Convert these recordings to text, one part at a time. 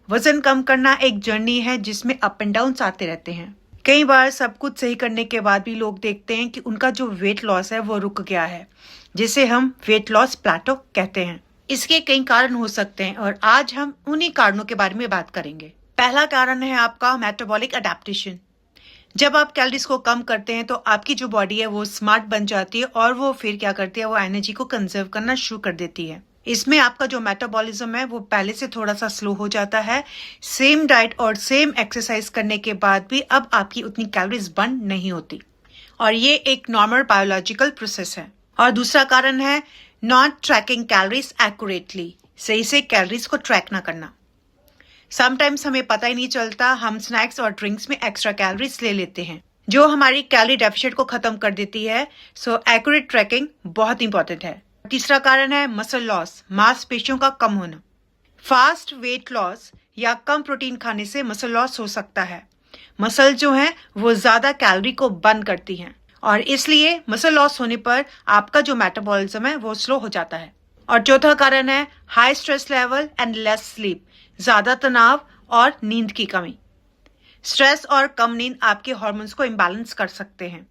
वजन कम करना एक जर्नी है जिसमें अप एंड डाउन आते रहते हैं। कई बार सब कुछ सही करने के बाद भी लोग देखते हैं कि उनका जो वेट लॉस है वो रुक गया है, जिसे हम वेट लॉस प्लेटो कहते हैं। इसके कई कारण हो सकते हैं और आज हम उन्हीं कारणों के बारे में बात करेंगे। पहला कारण है आपका मेटाबॉलिक अडेप्टेशन। जब आप कैलोरीज को कम करते हैं तो आपकी जो बॉडी है वो स्मार्ट बन जाती है और वो फिर क्या करती है, वो एनर्जी को कंजर्व करना शुरू कर देती है। इसमें आपका जो मेटाबॉलिज्म है वो पहले से थोड़ा सा स्लो हो जाता है। सेम डाइट और सेम एक्सरसाइज करने के बाद भी अब आपकी उतनी कैलोरीज बर्न नहीं होती और ये एक नॉर्मल बायोलॉजिकल प्रोसेस है। और दूसरा कारण है नॉट ट्रैकिंग कैलोरीज एक्यूरेटली, सही से कैलोरीज को ट्रैक ना करना। समटाइम्स हमें पता ही नहीं चलता, हम स्नैक्स और ड्रिंक्स में एक्स्ट्रा कैलोरीज ले लेते हैं जो हमारी कैलोरी डेफिसिट को खत्म कर देती है। सो एक्यूरेट ट्रैकिंग बहुत इंपॉर्टेंट है। तीसरा कारण है मसल लॉस, मांसपेशियों का कम होना। फास्ट वेट लॉस या कम प्रोटीन खाने से मसल लॉस हो सकता है। मसल जो है वो ज्यादा कैलोरी को बर्न करती हैं और इसलिए मसल लॉस होने पर आपका जो मेटाबॉलिज्म है वो स्लो हो जाता है। और चौथा कारण है high stress level and less sleep, ज्यादा तनाव और नींद की कमी। स्ट्रेस और कम नींद आपके हार्मोन्स को इम्बैलेंस कर सकते हैं,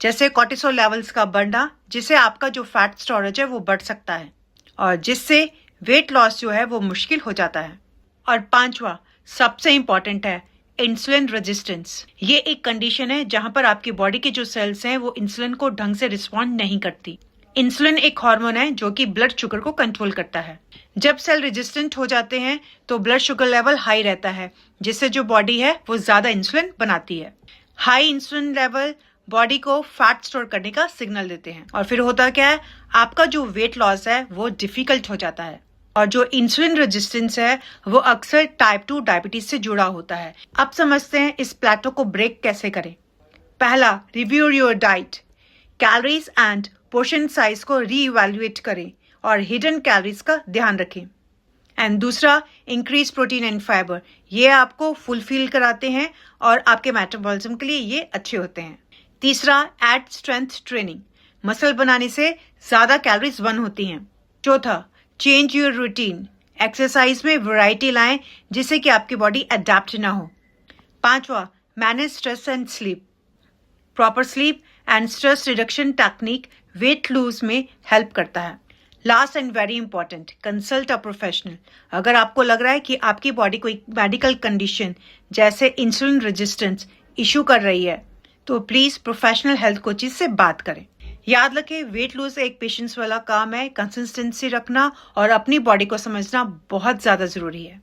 जैसे कॉर्टिसोल लेवल्स का बढ़ना, जिससे आपका जो फैट स्टोरेज है वो बढ़ सकता है और जिससे वेट लॉस जो है वो मुश्किल हो जाता है। और पांचवा सबसे इंपॉर्टेंट है इंसुलिन रेजिस्टेंस। ये एक कंडीशन है जहां पर आपकी बॉडी के जो सेल्स हैं वो इंसुलिन को ढंग से रिस्पॉन्ड नहीं करती। इंसुलिन एक हार्मोन है जो कि ब्लड शुगर को कंट्रोल करता है। जब सेल रेजिस्टेंट हो जाते हैं तो ब्लड शुगर लेवल हाई रहता है, जिससे जो बॉडी है वो ज्यादा इंसुलिन बनाती है। हाई इंसुलिन लेवल बॉडी को फैट स्टोर करने का सिग्नल देते हैं और फिर होता क्या है, आपका जो वेट लॉस है वो डिफिकल्ट हो जाता है। और जो इंसुलिन रेजिस्टेंस है वो अक्सर टाइप 2 डायबिटीज से जुड़ा होता है। अब समझते हैं इस प्लेटो को ब्रेक कैसे करें। पहला, review your diet. Calories end portion size को रीइवैल्यूएट करें और हिडन कैलोरीज का ध्यान रखें। एंड दूसरा, इंक्रीज प्रोटीन एंड फाइबर। ये आपको फुलफिल कराते हैं और आपके मेटाबॉलिज्म के लिए ये अच्छे होते हैं। तीसरा, एड स्ट्रेंथ ट्रेनिंग। मसल बनाने से ज्यादा कैलोरीज बर्न होती हैं। चौथा, चेंज योर रूटीन। एक्सरसाइज में वैरायटी लाएं जिससे कि आपकी बॉडी अडेप्ट ना हो। पांचवा, manage stress and sleep. Proper sleep and stress reduction technique weight lose में हेल्प करता है। Last and very important, consult a professional. अगर आपको लग रहा है कि आपकी बॉडी कोई मेडिकल कंडीशन जैसे इंसुलिन रेजिस्टेंस इशू कर रही है तो प्लीज प्रोफेशनल हेल्थ कोचेज से बात करें। याद रखें, वेट लूज एक पेशेंस वाला काम है। कंसिस्टेंसी रखना और अपनी बॉडी को समझना बहुत ज्यादा जरूरी है।